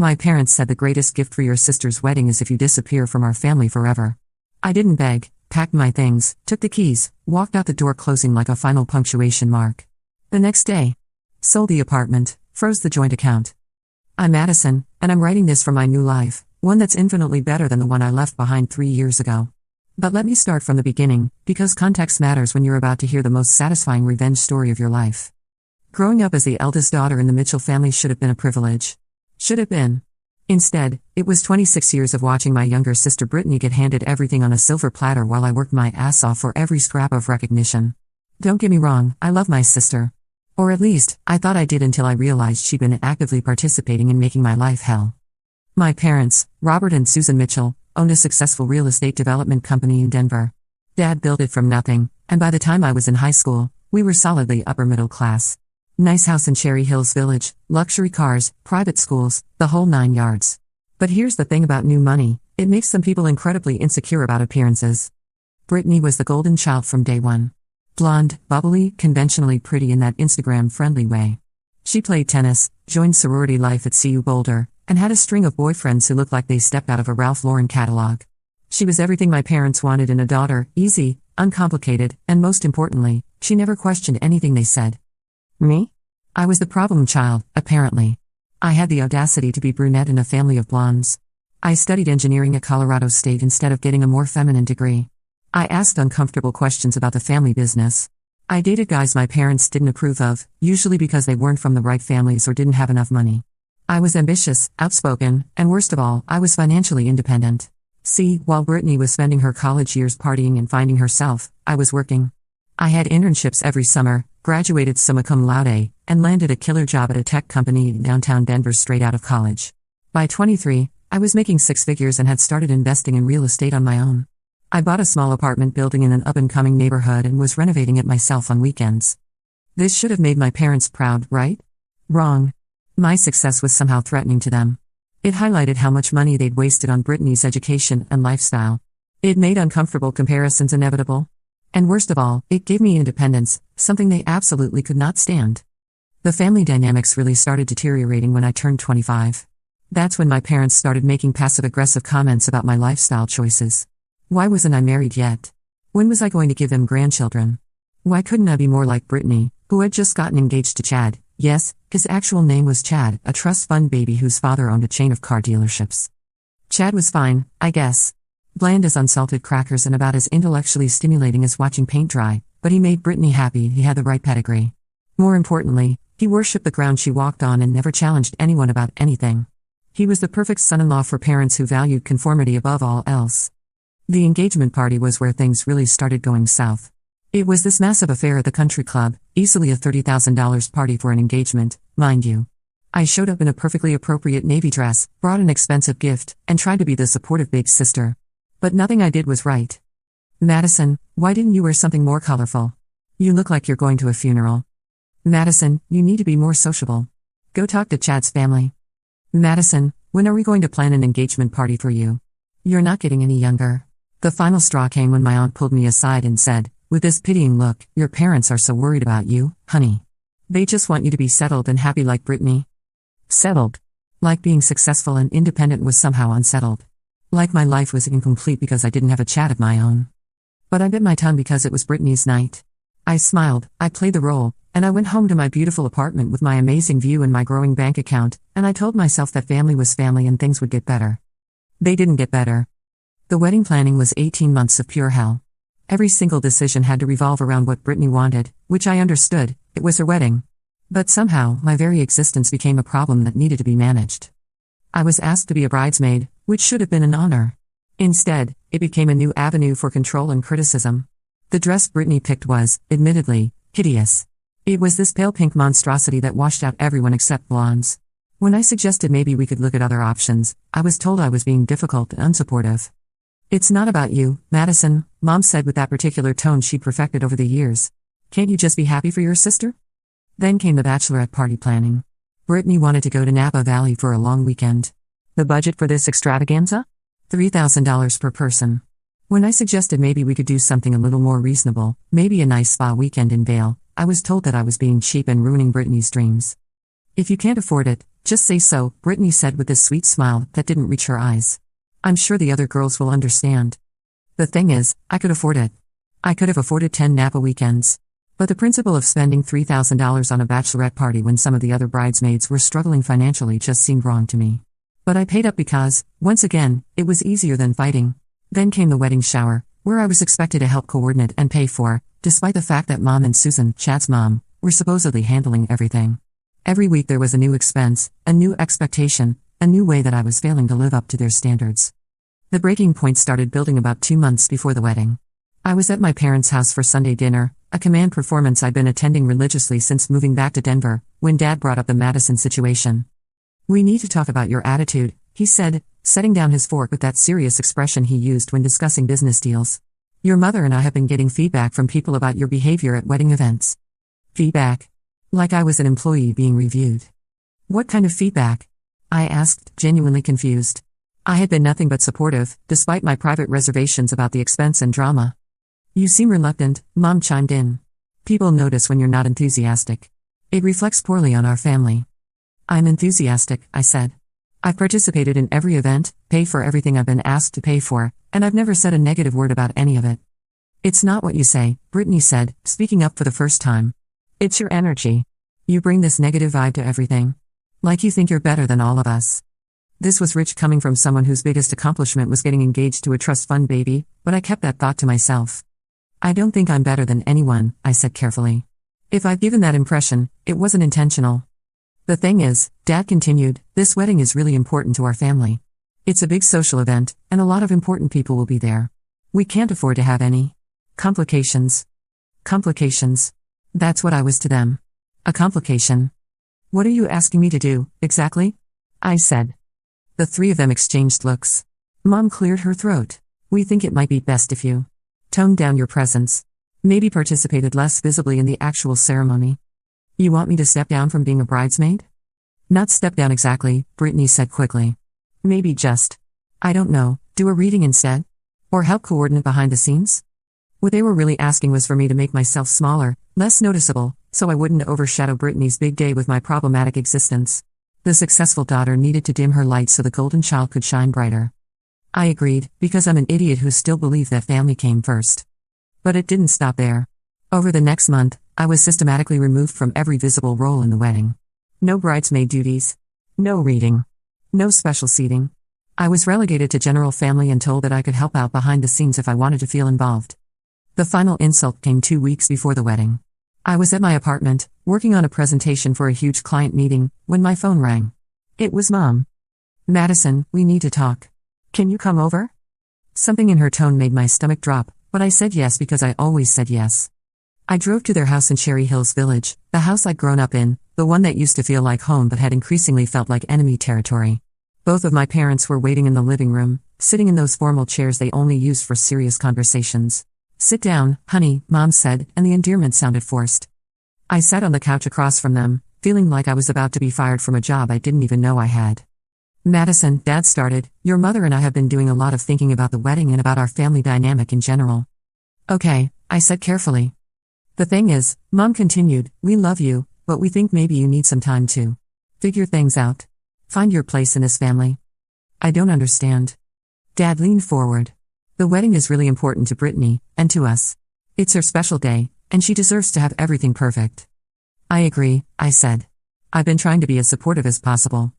My parents said the greatest gift for your sister's wedding is if you disappear from our family forever. I didn't beg, packed my things, took the keys, walked out the door closing like a final punctuation mark. The next day, sold the apartment, froze the joint account. I'm Madison, and I'm writing this for my new life, one that's infinitely better than the one I left behind 3 years ago. But let me start from the beginning, because context matters when you're about to hear the most satisfying revenge story of your life. Growing up as the eldest daughter in the Mitchell family should have been a privilege. Should have been. Instead, it was 26 years of watching my younger sister Brittany get handed everything on a silver platter while I worked my ass off for every scrap of recognition. Don't get me wrong, I love my sister. Or at least, I thought I did until I realized she'd been actively participating in making my life hell. My parents, Robert and Susan Mitchell, owned a successful real estate development company in Denver. Dad built it from nothing, and by the time I was in high school, we were solidly upper middle class. Nice house in Cherry Hills Village, luxury cars, private schools, the whole 9 yards. But here's the thing about new money, it makes some people incredibly insecure about appearances. Brittany was the golden child from day one. Blonde, bubbly, conventionally pretty in that Instagram-friendly way. She played tennis, joined sorority life at CU Boulder, and had a string of boyfriends who looked like they stepped out of a Ralph Lauren catalog. She was everything my parents wanted in a daughter, easy, uncomplicated, and most importantly, she never questioned anything they said. Me? I was the problem child, apparently. I had the audacity to be brunette in a family of blondes. I studied engineering at Colorado State instead of getting a more feminine degree. I asked uncomfortable questions about the family business. I dated guys my parents didn't approve of, usually because they weren't from the right families or didn't have enough money. I was ambitious, outspoken, and worst of all, I was financially independent. See, while Brittany was spending her college years partying and finding herself, I was working. I had internships every summer, graduated summa cum laude, and landed a killer job at a tech company in downtown Denver straight out of college. By 23, I was making 6 figures and had started investing in real estate on my own. I bought a small apartment building in an up-and-coming neighborhood and was renovating it myself on weekends. This should have made my parents proud, right? Wrong. My success was somehow threatening to them. It highlighted how much money they'd wasted on Brittany's education and lifestyle. It made uncomfortable comparisons inevitable. And worst of all, it gave me independence, something they absolutely could not stand. The family dynamics really started deteriorating when I turned 25. That's when my parents started making passive-aggressive comments about my lifestyle choices. Why wasn't I married yet? When was I going to give them grandchildren? Why couldn't I be more like Brittany, who had just gotten engaged to Chad? Yes, his actual name was Chad, a trust fund baby whose father owned a chain of car dealerships. Chad was fine, I guess. Bland as unsalted crackers and about as intellectually stimulating as watching paint dry, but he made Brittany happy. He had the right pedigree. More importantly, he worshipped the ground she walked on and never challenged anyone about anything. He was the perfect son-in-law for parents who valued conformity above all else. The engagement party was where things really started going south. It was this massive affair at the country club, easily a $30,000 party for an engagement, mind you. I showed up in a perfectly appropriate navy dress, brought an expensive gift, and tried to be the supportive big sister. But nothing I did was right. Madison, why didn't you wear something more colorful? You look like you're going to a funeral. Madison, you need to be more sociable. Go talk to Chad's family. Madison, when are we going to plan an engagement party for you? You're not getting any younger. The final straw came when my aunt pulled me aside and said, with this pitying look, your parents are so worried about you, honey. They just want you to be settled and happy like Brittany. Settled. Like being successful and independent was somehow unsettled. Like my life was incomplete because I didn't have a Chad of my own. But I bit my tongue because it was Brittany's night. I smiled, I played the role, and I went home to my beautiful apartment with my amazing view and my growing bank account, and I told myself that family was family and things would get better. They didn't get better. The wedding planning was 18 months of pure hell. Every single decision had to revolve around what Brittany wanted, which I understood, it was her wedding. But somehow, my very existence became a problem that needed to be managed. I was asked to be a bridesmaid, which should have been an honor. Instead, it became a new avenue for control and criticism. The dress Brittany picked was, admittedly, hideous. It was this pale pink monstrosity that washed out everyone except blondes. When I suggested maybe we could look at other options, I was told I was being difficult and unsupportive. It's not about you, Madison, Mom said with that particular tone she'd perfected over the years. Can't you just be happy for your sister? Then came the bachelorette party planning. Brittany wanted to go to Napa Valley for a long weekend. The budget for this extravaganza? $3,000 per person. When I suggested maybe we could do something a little more reasonable, maybe a nice spa weekend in Vail, I was told that I was being cheap and ruining Brittany's dreams. If you can't afford it, Just say so, Brittany said with a sweet smile that didn't reach her eyes. I'm sure the other girls will understand. The thing is, I could afford it. I could have afforded 10 Napa weekends. But the principle of spending $3,000 on a bachelorette party when some of the other bridesmaids were struggling financially just seemed wrong to me. But I paid up because, once again, it was easier than fighting. Then came the wedding shower, where I was expected to help coordinate and pay for, despite the fact that Mom and Susan, Chad's mom, were supposedly handling everything. Every week there was a new expense, a new expectation, a new way that I was failing to live up to their standards. The breaking point started building about 2 months before the wedding. I was at my parents' house for Sunday dinner, a command performance I'd been attending religiously since moving back to Denver, when Dad brought up the Madison situation. We need to talk about your attitude, he said, setting down his fork with that serious expression he used when discussing business deals. Your mother and I have been getting feedback from people about your behavior at wedding events. Feedback? Like I was an employee being reviewed. What kind of feedback? I asked, genuinely confused. I had been nothing but supportive, despite my private reservations about the expense and drama. You seem reluctant, Mom chimed in. People notice when you're not enthusiastic. It reflects poorly on our family. I'm enthusiastic, I said. I've participated in every event, paid for everything I've been asked to pay for, and I've never said a negative word about any of it. It's not what you say, Brittany said, speaking up for the first time. It's your energy. You bring this negative vibe to everything. Like you think you're better than all of us. This was rich coming from someone whose biggest accomplishment was getting engaged to a trust fund baby, but I kept that thought to myself. I don't think I'm better than anyone, I said carefully. If I've given that impression, it wasn't intentional. The thing is, Dad continued, this wedding is really important to our family. It's a big social event, and a lot of important people will be there. We can't afford to have any complications. Complications. That's what I was to them. A complication. What are you asking me to do, exactly? I said. The three of them exchanged looks. Mom cleared her throat. We think it might be best if you toned down your presence. Maybe participated less visibly in the actual ceremony. You want me to step down from being a bridesmaid? Not step down exactly, Brittany said quickly. Maybe just, I don't know, do a reading instead? Or help coordinate behind the scenes? What they were really asking was for me to make myself smaller, less noticeable, so I wouldn't overshadow Brittany's big day with my problematic existence. The successful daughter needed to dim her light so the golden child could shine brighter. I agreed, because I'm an idiot who still believed that family came first. But it didn't stop there. Over the next month, I was systematically removed from every visible role in the wedding. No bridesmaid duties. No reading. No special seating. I was relegated to general family and told that I could help out behind the scenes if I wanted to feel involved. The final insult came 2 weeks before the wedding. I was at my apartment, working on a presentation for a huge client meeting, when my phone rang. It was Mom. Madison, we need to talk. Can you come over? Something in her tone made my stomach drop, but I said yes because I always said yes. I drove to their house in Cherry Hills Village, the house I'd grown up in, the one that used to feel like home but had increasingly felt like enemy territory. Both of my parents were waiting in the living room, sitting in those formal chairs they only used for serious conversations. Sit down, honey, Mom said, and the endearment sounded forced. I sat on the couch across from them, feeling like I was about to be fired from a job I didn't even know I had. Madison, Dad started, your mother and I have been doing a lot of thinking about the wedding and about our family dynamic in general. Okay, I said carefully. The thing is, Mom continued, we love you, but we think maybe you need some time to figure things out. Find your place in this family. I don't understand. Dad leaned forward. The wedding is really important to Brittany, and to us. It's her special day, and she deserves to have everything perfect. I agree, I said. I've been trying to be as supportive as possible.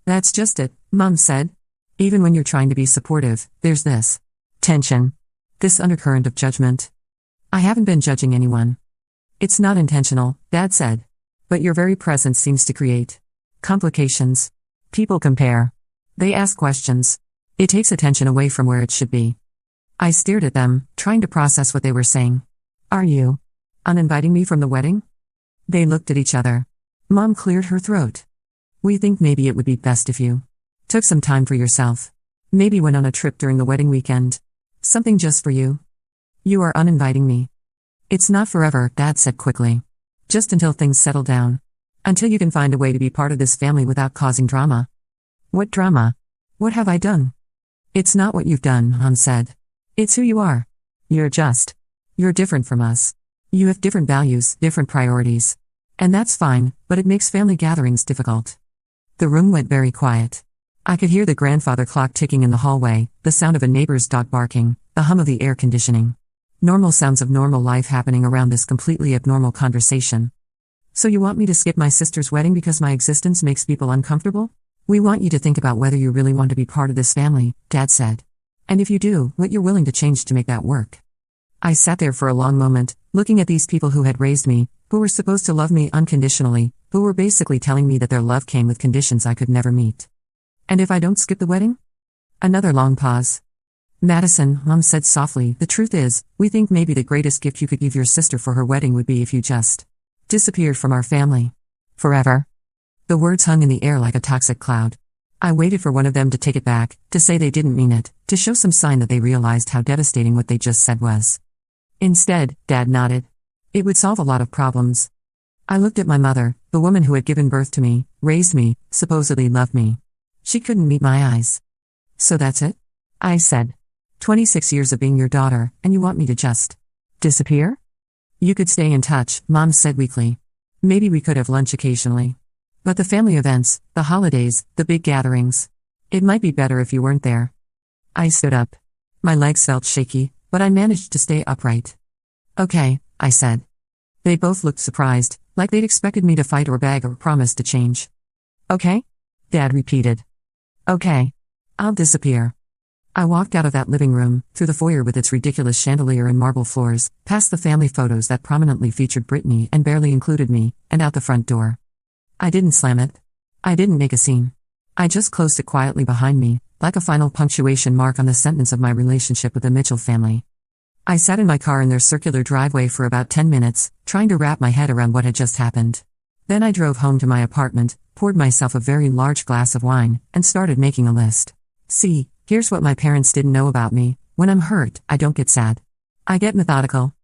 That's just it, Mom said. Even when you're trying to be supportive, there's this tension. This undercurrent of judgment. I haven't been judging anyone. It's not intentional, Dad said. But your very presence seems to create complications. People compare. They ask questions. It takes attention away from where it should be. I stared at them, trying to process what they were saying. Are you uninviting me from the wedding? They looked at each other. Mom cleared her throat. We think maybe it would be best if you took some time for yourself. Maybe went on a trip during the wedding weekend. Something just for you. You are uninviting me. It's not forever, Dad said quickly. Just until things settle down. Until you can find a way to be part of this family without causing drama. What drama? What have I done? It's not what you've done, Mom said. It's who you are. You're different from us. You have different values, different priorities. And that's fine, but it makes family gatherings difficult. The room went very quiet. I could hear the grandfather clock ticking in the hallway, the sound of a neighbor's dog barking, the hum of the air conditioning. Normal sounds of normal life happening around this completely abnormal conversation. So you want me to skip my sister's wedding because my existence makes people uncomfortable? We want you to think about whether you really want to be part of this family, Dad said. And if you do, what you're willing to change to make that work. I sat there for a long moment, looking at these people who had raised me, who were supposed to love me unconditionally, who were basically telling me that their love came with conditions I could never meet. And if I don't skip the wedding? Another long pause. Madison, Mom said softly, the truth is, we think maybe the greatest gift you could give your sister for her wedding would be if you just disappeared from our family. Forever. The words hung in the air like a toxic cloud. I waited for one of them to take it back, to say they didn't mean it, to show some sign that they realized how devastating what they just said was. Instead, Dad nodded. It would solve a lot of problems. I looked at my mother, the woman who had given birth to me, raised me, supposedly loved me. She couldn't meet my eyes. So that's it? I said. 26 years of being your daughter, and you want me to just disappear? You could stay in touch, Mom said weakly. Maybe we could have lunch occasionally. But the family events, the holidays, the big gatherings. It might be better if you weren't there. I stood up. My legs felt shaky, but I managed to stay upright. Okay, I said. They both looked surprised, like they'd expected me to fight or beg or promise to change. Okay? Dad repeated. Okay. I'll disappear. I walked out of that living room, through the foyer with its ridiculous chandelier and marble floors, past the family photos that prominently featured Brittany and barely included me, and out the front door. I didn't slam it. I didn't make a scene. I just closed it quietly behind me, like a final punctuation mark on the sentence of my relationship with the Mitchell family. I sat in my car in their circular driveway for about 10 minutes, trying to wrap my head around what had just happened. Then I drove home to my apartment, poured myself a very large glass of wine, and started making a list. See, here's what my parents didn't know about me. When I'm hurt, I don't get sad. I get methodical.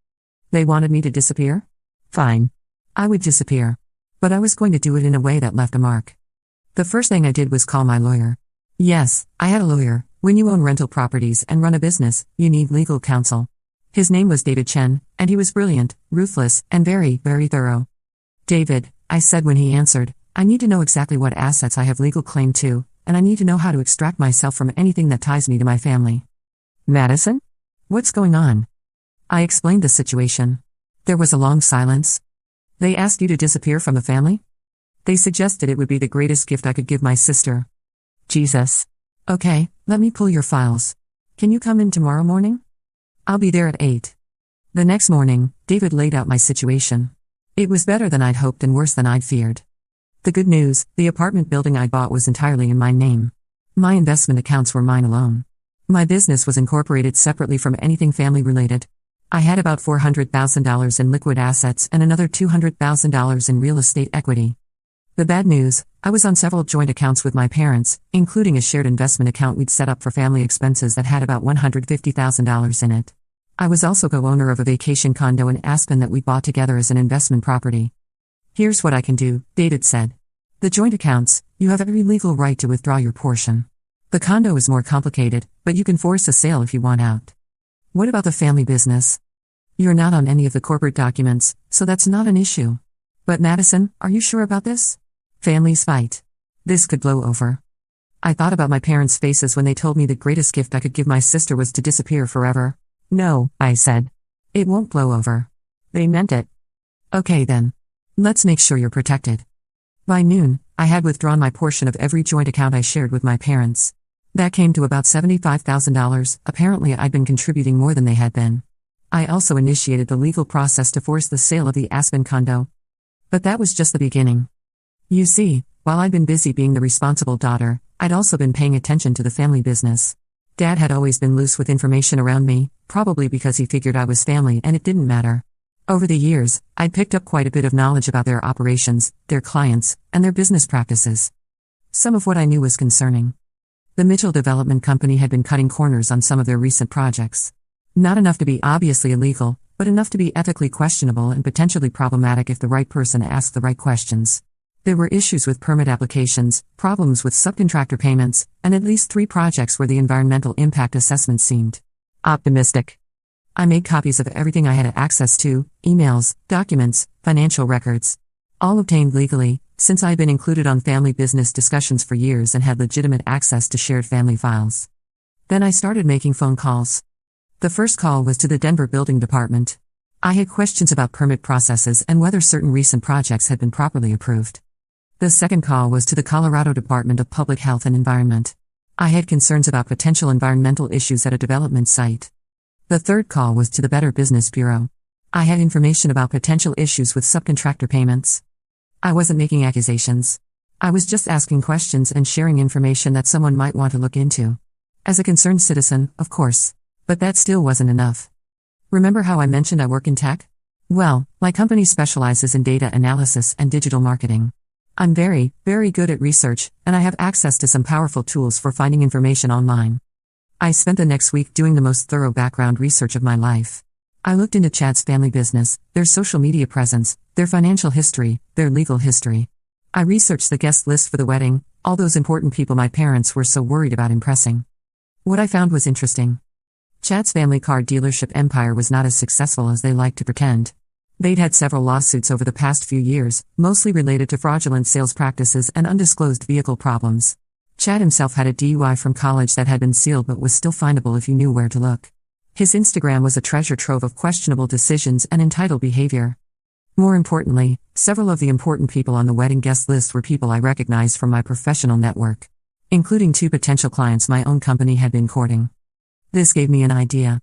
They wanted me to disappear? Fine. I would disappear. But I was going to do it in a way that left a mark. The first thing I did was call my lawyer. Yes, I had a lawyer. When you own rental properties and run a business, you need legal counsel. His name was David Chen, and he was brilliant, ruthless, and very, very thorough. David, I said when he answered, I need to know exactly what assets I have legal claim to, and I need to know how to extract myself from anything that ties me to my family. Madison? What's going on? I explained the situation. There was a long silence. They asked you to disappear from the family? They suggested it would be the greatest gift I could give my sister. Jesus. Okay, let me pull your files. Can you come in tomorrow morning? I'll be there at 8. The next morning, David laid out my situation. It was better than I'd hoped and worse than I'd feared. The good news, the apartment building I bought was entirely in my name. My investment accounts were mine alone. My business was incorporated separately from anything family-related. I had about $400,000 in liquid assets and another $200,000 in real estate equity. The bad news, I was on several joint accounts with my parents, including a shared investment account we'd set up for family expenses that had about $150,000 in it. I was also co-owner of a vacation condo in Aspen that we bought together as an investment property. Here's what I can do, David said. The joint accounts, you have every legal right to withdraw your portion. The condo is more complicated, but you can force a sale if you want out. What about the family business? You're not on any of the corporate documents, so that's not an issue. But Madison, are you sure about this? Families fight. This could blow over. I thought about my parents' faces when they told me the greatest gift I could give my sister was to disappear forever. No, I said. It won't blow over. They meant it. Okay then. Let's make sure you're protected. By noon, I had withdrawn my portion of every joint account I shared with my parents. That came to about $75,000, apparently I'd been contributing more than they had been. I also initiated the legal process to force the sale of the Aspen condo. But that was just the beginning. You see, while I'd been busy being the responsible daughter, I'd also been paying attention to the family business. Dad had always been loose with information around me, probably because he figured I was family and it didn't matter. Over the years, I'd picked up quite a bit of knowledge about their operations, their clients, and their business practices. Some of what I knew was concerning. The Mitchell Development Company had been cutting corners on some of their recent projects. Not enough to be obviously illegal, but enough to be ethically questionable and potentially problematic if the right person asked the right questions. There were issues with permit applications, problems with subcontractor payments, and at least 3 projects where the environmental impact assessment seemed optimistic. I made copies of everything I had access to, emails, documents, financial records. All obtained legally, since I had been included on family business discussions for years and had legitimate access to shared family files. Then I started making phone calls. The first call was to the Denver Building Department. I had questions about permit processes and whether certain recent projects had been properly approved. The second call was to the Colorado Department of Public Health and Environment. I had concerns about potential environmental issues at a development site. The third call was to the Better Business Bureau. I had information about potential issues with subcontractor payments. I wasn't making accusations. I was just asking questions and sharing information that someone might want to look into. As a concerned citizen, of course. But that still wasn't enough. Remember how I mentioned I work in tech? Well, my company specializes in data analysis and digital marketing. I'm very, very good at research, and I have access to some powerful tools for finding information online. I spent the next week doing the most thorough background research of my life. I looked into Chad's family business, their social media presence, their financial history, their legal history. I researched the guest list for the wedding, all those important people my parents were so worried about impressing. What I found was interesting. Chad's family car dealership empire was not as successful as they liked to pretend. They'd had several lawsuits over the past few years, mostly related to fraudulent sales practices and undisclosed vehicle problems. Chad himself had a DUI from college that had been sealed but was still findable if you knew where to look. His Instagram was a treasure trove of questionable decisions and entitled behavior. More importantly, several of the important people on the wedding guest list were people I recognized from my professional network, including 2 potential clients my own company had been courting. This gave me an idea.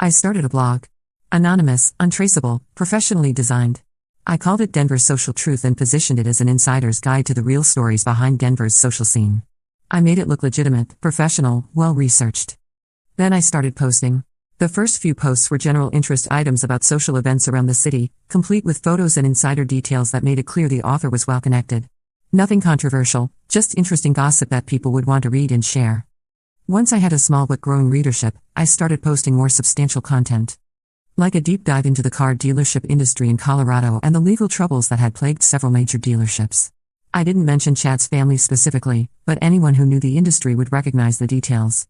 I started a blog. Anonymous, untraceable, professionally designed. I called it Denver's Social Truth and positioned it as an insider's guide to the real stories behind Denver's social scene. I made it look legitimate, professional, well-researched. Then I started posting. The first few posts were general interest items about social events around the city, complete with photos and insider details that made it clear the author was well-connected. Nothing controversial, just interesting gossip that people would want to read and share. Once I had a small but growing readership, I started posting more substantial content. Like a deep dive into the car dealership industry in Colorado and the legal troubles that had plagued several major dealerships. I didn't mention Chad's family specifically, but anyone who knew the industry would recognize the details.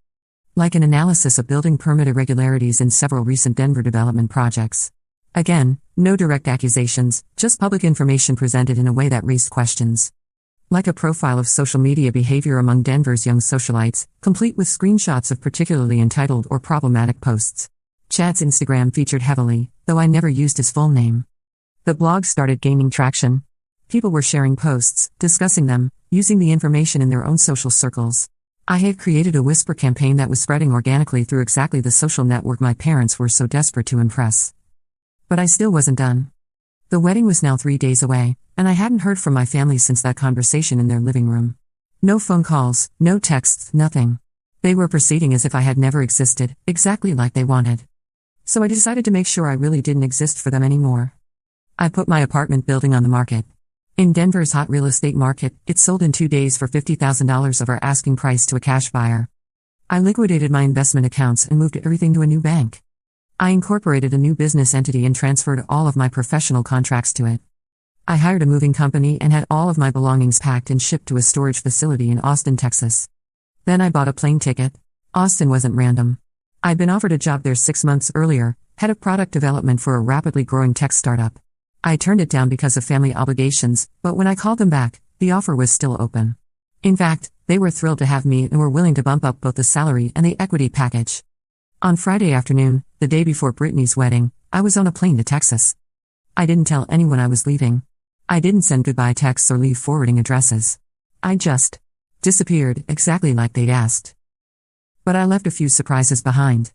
Like an analysis of building permit irregularities in several recent Denver development projects. Again, no direct accusations, just public information presented in a way that raised questions. Like a profile of social media behavior among Denver's young socialites, complete with screenshots of particularly entitled or problematic posts. Chad's Instagram featured heavily, though I never used his full name. The blog started gaining traction. People were sharing posts, discussing them, using the information in their own social circles. I had created a whisper campaign that was spreading organically through exactly the social network my parents were so desperate to impress. But I still wasn't done. The wedding was now 3 days away, and I hadn't heard from my family since that conversation in their living room. No phone calls, no texts, nothing. They were proceeding as if I had never existed, exactly like they wanted. So I decided to make sure I really didn't exist for them anymore. I put my apartment building on the market. In Denver's hot real estate market, it sold in 2 days for $50,000 over asking price to a cash buyer. I liquidated my investment accounts and moved everything to a new bank. I incorporated a new business entity and transferred all of my professional contracts to it. I hired a moving company and had all of my belongings packed and shipped to a storage facility in Austin, Texas. Then I bought a plane ticket. Austin wasn't random. I'd been offered a job there 6 months earlier, head of product development for a rapidly growing tech startup. I turned it down because of family obligations, but when I called them back, the offer was still open. In fact, they were thrilled to have me and were willing to bump up both the salary and the equity package. On Friday afternoon, the day before Brittany's wedding, I was on a plane to Texas. I didn't tell anyone I was leaving. I didn't send goodbye texts or leave forwarding addresses. I just disappeared, exactly like they'd asked. But I left a few surprises behind.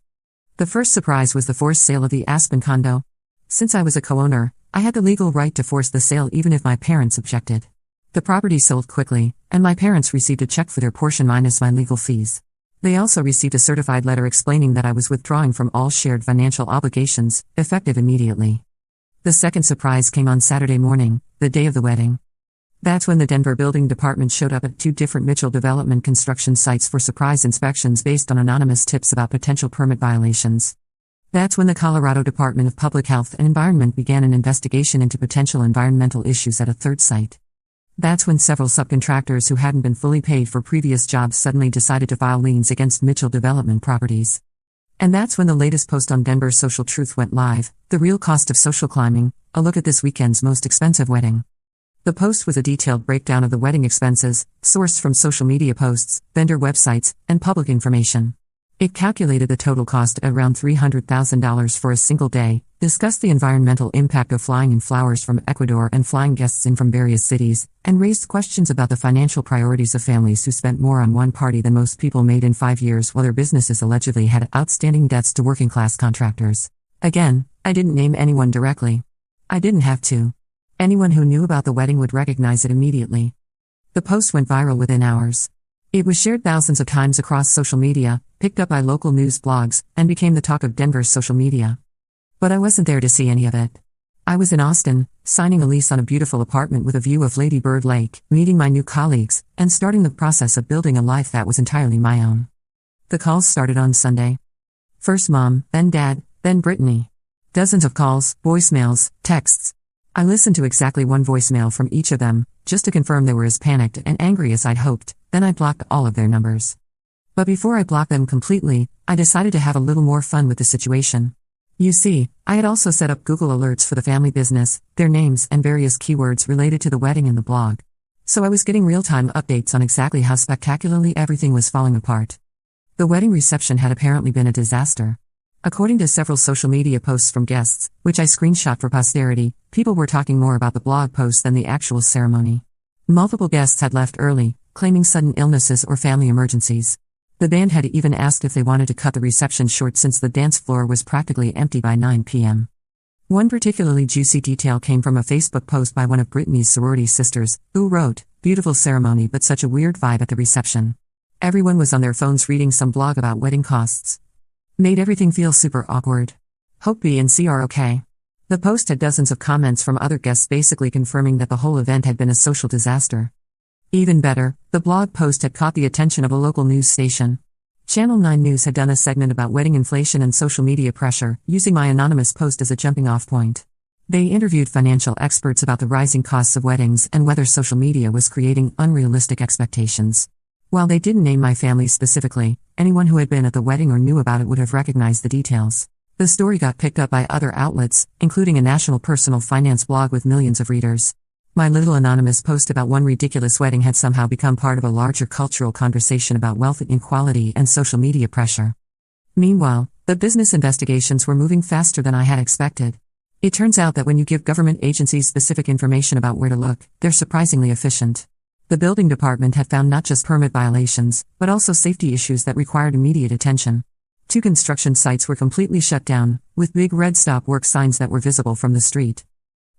The first surprise was the forced sale of the Aspen condo. Since I was a co-owner, I had the legal right to force the sale even if my parents objected. The property sold quickly, and my parents received a check for their portion minus my legal fees. They also received a certified letter explaining that I was withdrawing from all shared financial obligations, effective immediately. The second surprise came on Saturday morning, the day of the wedding. That's when the Denver Building Department showed up at 2 different Mitchell development construction sites for surprise inspections based on anonymous tips about potential permit violations. That's when the Colorado Department of Public Health and Environment began an investigation into potential environmental issues at a third site. That's when several subcontractors who hadn't been fully paid for previous jobs suddenly decided to file liens against Mitchell development properties. And that's when the latest post on Denver's Social Truth went live, The Real Cost of Social Climbing, a look at this weekend's most expensive wedding. The post was a detailed breakdown of the wedding expenses, sourced from social media posts, vendor websites, and public information. It calculated the total cost at around $300,000 for a single day, discussed the environmental impact of flying in flowers from Ecuador and flying guests in from various cities, and raised questions about the financial priorities of families who spent more on one party than most people made in 5 years while their businesses allegedly had outstanding debts to working-class contractors. Again, I didn't name anyone directly. I didn't have to. Anyone who knew about the wedding would recognize it immediately. The post went viral within hours. It was shared thousands of times across social media, picked up by local news blogs, and became the talk of Denver's social media. But I wasn't there to see any of it. I was in Austin, signing a lease on a beautiful apartment with a view of Lady Bird Lake, meeting my new colleagues, and starting the process of building a life that was entirely my own. The calls started on Sunday. First Mom, then Dad, then Brittany. Dozens of calls, voicemails, texts. I listened to exactly one voicemail from each of them, just to confirm they were as panicked and angry as I'd hoped, then I blocked all of their numbers. But before I blocked them completely, I decided to have a little more fun with the situation. You see, I had also set up Google Alerts for the family business, their names and various keywords related to the wedding in the blog. So I was getting real-time updates on exactly how spectacularly everything was falling apart. The wedding reception had apparently been a disaster. According to several social media posts from guests, which I screenshot for posterity, people were talking more about the blog post than the actual ceremony. Multiple guests had left early, claiming sudden illnesses or family emergencies. The band had even asked if they wanted to cut the reception short since the dance floor was practically empty by 9 p.m. One particularly juicy detail came from a Facebook post by one of Brittany's sorority sisters, who wrote, "Beautiful ceremony but such a weird vibe at the reception. Everyone was on their phones reading some blog about wedding costs. Made everything feel super awkward. Hope B and C are okay." The post had dozens of comments from other guests basically confirming that the whole event had been a social disaster. Even better, the blog post had caught the attention of a local news station. Channel 9 News had done a segment about wedding inflation and social media pressure, using my anonymous post as a jumping-off point. They interviewed financial experts about the rising costs of weddings and whether social media was creating unrealistic expectations. While they didn't name my family specifically, anyone who had been at the wedding or knew about it would have recognized the details. The story got picked up by other outlets, including a national personal finance blog with millions of readers. My little anonymous post about one ridiculous wedding had somehow become part of a larger cultural conversation about wealth inequality and social media pressure. Meanwhile, the business investigations were moving faster than I had expected. It turns out that when you give government agencies specific information about where to look, they're surprisingly efficient. The building department had found not just permit violations, but also safety issues that required immediate attention. 2 construction sites were completely shut down, with big red stop work signs that were visible from the street.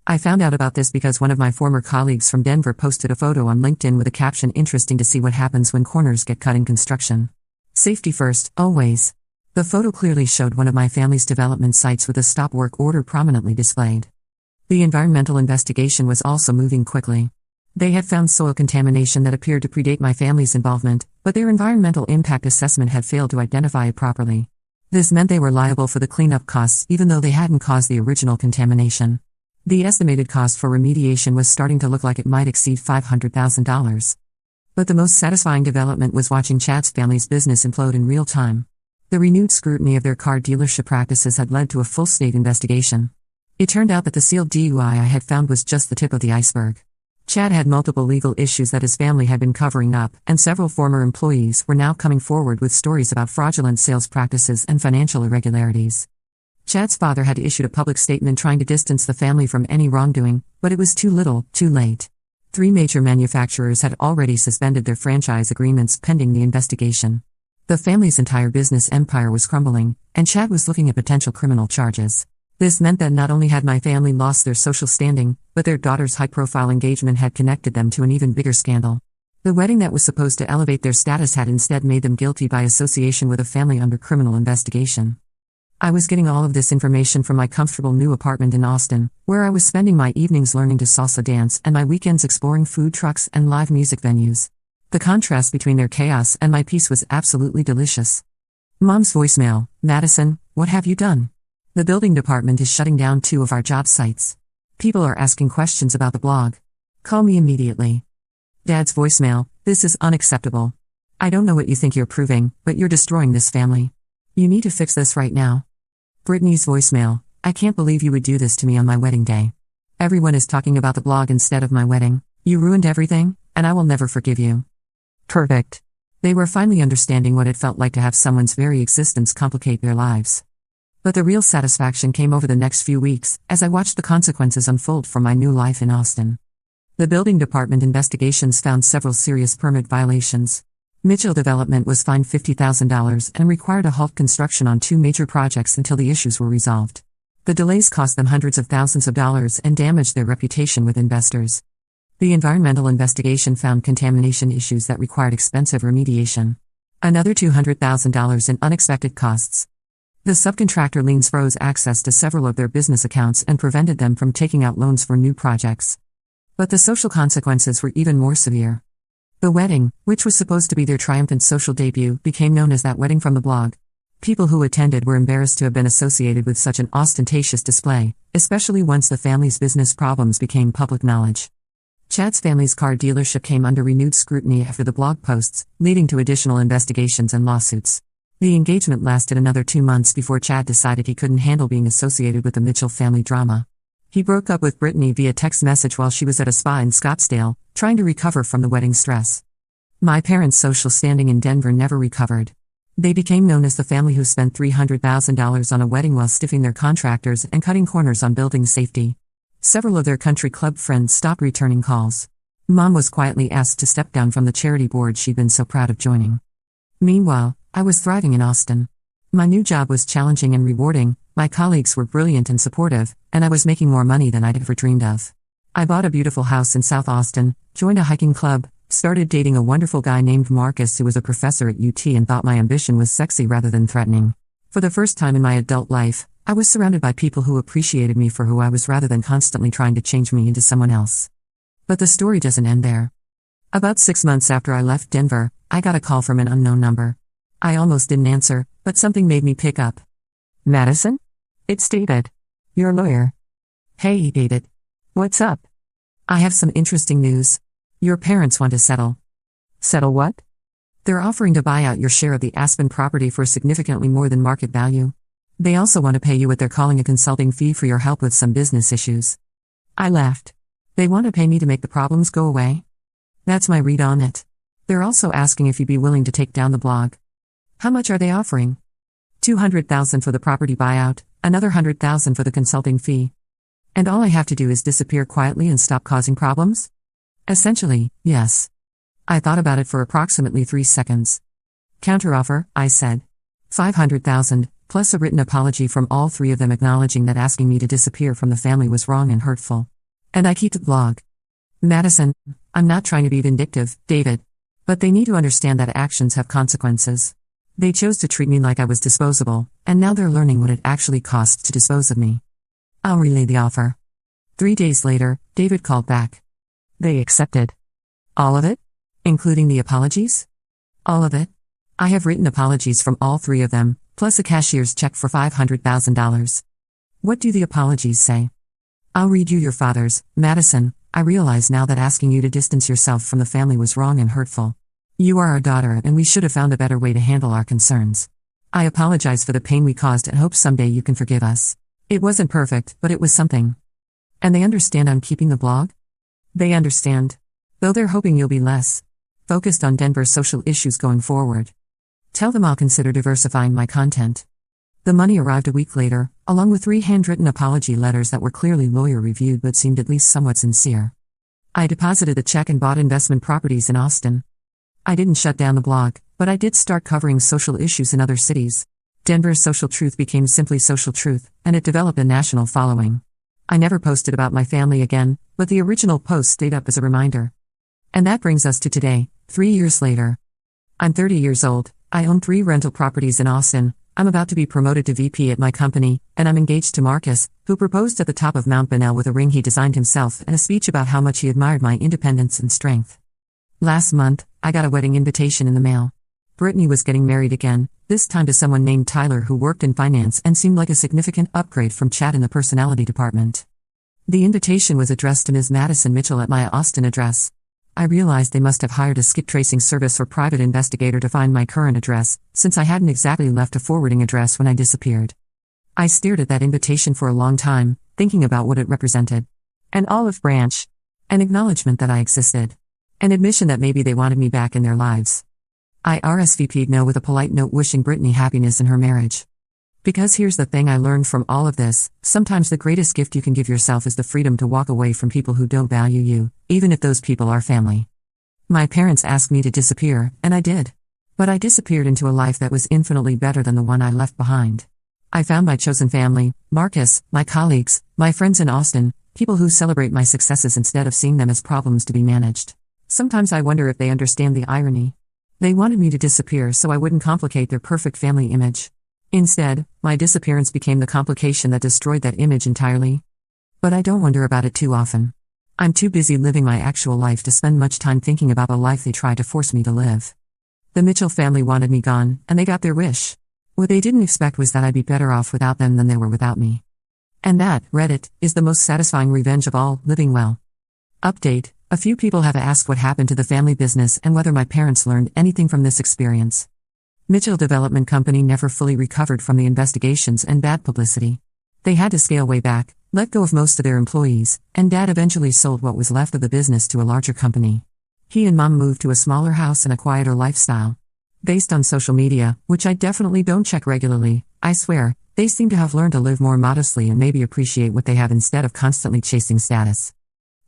I found out about this because one of my former colleagues from Denver posted a photo on LinkedIn with a caption interesting to see what happens when corners get cut in construction. Safety first, always. The photo clearly showed one of my family's development sites with a stop work order prominently displayed. The environmental investigation was also moving quickly. They had found soil contamination that appeared to predate my family's involvement, but their environmental impact assessment had failed to identify it properly. This meant they were liable for the cleanup costs even though they hadn't caused the original contamination. The estimated cost for remediation was starting to look like it might exceed $500,000. But the most satisfying development was watching Chad's family's business implode in real time. The renewed scrutiny of their car dealership practices had led to a full state investigation. It turned out that the sealed DUI I had found was just the tip of the iceberg. Chad had multiple legal issues that his family had been covering up, and several former employees were now coming forward with stories about fraudulent sales practices and financial irregularities. Chad's father had issued a public statement trying to distance the family from any wrongdoing, but it was too little, too late. 3 major manufacturers had already suspended their franchise agreements pending the investigation. The family's entire business empire was crumbling, and Chad was looking at potential criminal charges. This meant that not only had my family lost their social standing, but their daughter's high-profile engagement had connected them to an even bigger scandal. The wedding that was supposed to elevate their status had instead made them guilty by association with a family under criminal investigation. I was getting all of this information from my comfortable new apartment in Austin, where I was spending my evenings learning to salsa dance and my weekends exploring food trucks and live music venues. The contrast between their chaos and my peace was absolutely delicious. Mom's voicemail: "Madison, what have you done? The building department is shutting down 2 of our job sites. People are asking questions about the blog. Call me immediately." Dad's voicemail: "This is unacceptable. I don't know what you think you're proving, but you're destroying this family. You need to fix this right now." Brittany's voicemail: "I can't believe you would do this to me on my wedding day. Everyone is talking about the blog instead of my wedding. You ruined everything, and I will never forgive you. Perfect. They were finally understanding what it felt like to have someone's very existence complicate their lives. But the real satisfaction came over the next few weeks, as I watched the consequences unfold for my new life in Austin. The building department investigations found several serious permit violations. Mitchell Development was fined $50,000 and required to halt construction on 2 major projects until the issues were resolved. The delays cost them hundreds of thousands of dollars and damaged their reputation with investors. The environmental investigation found contamination issues that required expensive remediation. Another $200,000 in unexpected costs. The subcontractor liens froze access to several of their business accounts and prevented them from taking out loans for new projects. But the social consequences were even more severe. The wedding, which was supposed to be their triumphant social debut, became known as that wedding from the blog. People who attended were embarrassed to have been associated with such an ostentatious display, especially once the family's business problems became public knowledge. Chad's family's car dealership came under renewed scrutiny after the blog posts, leading to additional investigations and lawsuits. The engagement lasted another 2 months before Chad decided he couldn't handle being associated with the Mitchell family drama. He broke up with Brittany via text message while she was at a spa in Scottsdale, trying to recover from the wedding stress. My parents' social standing in Denver never recovered. They became known as the family who spent $300,000 on a wedding while stiffing their contractors and cutting corners on building safety. Several of their country club friends stopped returning calls. Mom was quietly asked to step down from the charity board she'd been so proud of joining. Meanwhile, I was thriving in Austin. My new job was challenging and rewarding, my colleagues were brilliant and supportive, and I was making more money than I'd ever dreamed of. I bought a beautiful house in South Austin, joined a hiking club, started dating a wonderful guy named Marcus who was a professor at UT and thought my ambition was sexy rather than threatening. For the first time in my adult life, I was surrounded by people who appreciated me for who I was rather than constantly trying to change me into someone else. But the story doesn't end there. About 6 months after I left Denver, I got a call from an unknown number. I almost didn't answer, but something made me pick up. Madison? It's David. Your lawyer. Hey, David. What's up? I have some interesting news. Your parents want to settle. Settle what? They're offering to buy out your share of the Aspen property for significantly more than market value. They also want to pay you what they're calling a consulting fee for your help with some business issues. I laughed. They want to pay me to make the problems go away? That's my read on it. They're also asking if you'd be willing to take down the blog. How much are they offering? $200,000 for the property buyout, another $100,000 for the consulting fee. And all I have to do is disappear quietly and stop causing problems? Essentially, yes. I thought about it for approximately 3 seconds. Counteroffer, I said. $500,000, plus a written apology from all 3 of them acknowledging that asking me to disappear from the family was wrong and hurtful. And I keep the blog. Madison, I'm not trying to be vindictive, David. But they need to understand that actions have consequences. They chose to treat me like I was disposable, and now they're learning what it actually costs to dispose of me. I'll relay the offer. 3 days later, David called back. They accepted. All of it? Including the apologies? All of it. I have written apologies from all 3 of them, plus a cashier's check for $500,000. What do the apologies say? I'll read you your father's. Madison, I realize now that asking you to distance yourself from the family was wrong and hurtful. You are our daughter and we should have found a better way to handle our concerns. I apologize for the pain we caused and hope someday you can forgive us. It wasn't perfect, but it was something. And they understand I'm keeping the blog? They understand. Though they're hoping you'll be less focused on Denver's social issues going forward. Tell them I'll consider diversifying my content. The money arrived a week later, along with 3 handwritten apology letters that were clearly lawyer-reviewed but seemed at least somewhat sincere. I deposited the check and bought investment properties in Austin. I didn't shut down the blog, but I did start covering social issues in other cities. Denver's Social Truth became simply Social Truth, and it developed a national following. I never posted about my family again, but the original post stayed up as a reminder. And that brings us to today, 3 years later. I'm 30 years old, I own 3 rental properties in Austin, I'm about to be promoted to VP at my company, and I'm engaged to Marcus, who proposed at the top of Mount Bonnell with a ring he designed himself and a speech about how much he admired my independence and strength. Last month, I got a wedding invitation in the mail. Brittany was getting married again, this time to someone named Tyler who worked in finance and seemed like a significant upgrade from Chad in the personality department. The invitation was addressed to Ms. Madison Mitchell at my Austin address. I realized they must have hired a skip tracing service or private investigator to find my current address, since I hadn't exactly left a forwarding address when I disappeared. I stared at that invitation for a long time, thinking about what it represented. An olive branch. An acknowledgement that I existed. An admission that maybe they wanted me back in their lives. I RSVP'd no with a polite note wishing Brittany happiness in her marriage. Because here's the thing I learned from all of this, sometimes the greatest gift you can give yourself is the freedom to walk away from people who don't value you, even if those people are family. My parents asked me to disappear, and I did. But I disappeared into a life that was infinitely better than the one I left behind. I found my chosen family, Marcus, my colleagues, my friends in Austin, people who celebrate my successes instead of seeing them as problems to be managed. Sometimes I wonder if they understand the irony. They wanted me to disappear so I wouldn't complicate their perfect family image. Instead, my disappearance became the complication that destroyed that image entirely. But I don't wonder about it too often. I'm too busy living my actual life to spend much time thinking about the life they tried to force me to live. The Mitchell family wanted me gone, and they got their wish. What they didn't expect was that I'd be better off without them than they were without me. And that, Reddit, is the most satisfying revenge of all, living well. Update: a few people have asked what happened to the family business and whether my parents learned anything from this experience. Mitchell Development Company never fully recovered from the investigations and bad publicity. They had to scale way back, let go of most of their employees, and Dad eventually sold what was left of the business to a larger company. He and Mom moved to a smaller house and a quieter lifestyle. Based on social media, which I definitely don't check regularly, I swear, they seem to have learned to live more modestly and maybe appreciate what they have instead of constantly chasing status.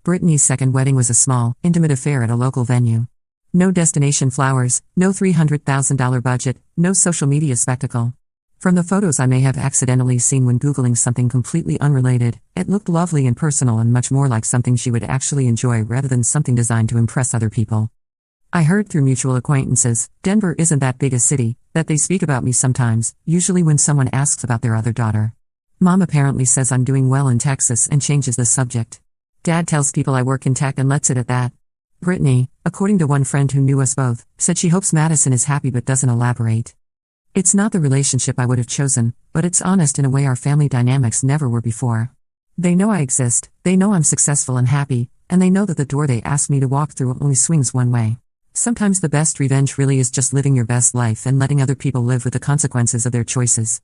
Brittany's second wedding was a small, intimate affair at a local venue. No destination flowers, no $300,000 budget, no social media spectacle. From the photos I may have accidentally seen when Googling something completely unrelated, it looked lovely and personal and much more like something she would actually enjoy rather than something designed to impress other people. I heard through mutual acquaintances, Denver isn't that big a city, that they speak about me sometimes, usually when someone asks about their other daughter. Mom apparently says I'm doing well in Texas and changes the subject. Dad tells people I work in tech and lets it at that. Brittany, according to one friend who knew us both, said she hopes Madison is happy but doesn't elaborate. It's not the relationship I would have chosen, but it's honest in a way our family dynamics never were before. They know I exist, they know I'm successful and happy, and they know that the door they asked me to walk through only swings one way. Sometimes the best revenge really is just living your best life and letting other people live with the consequences of their choices.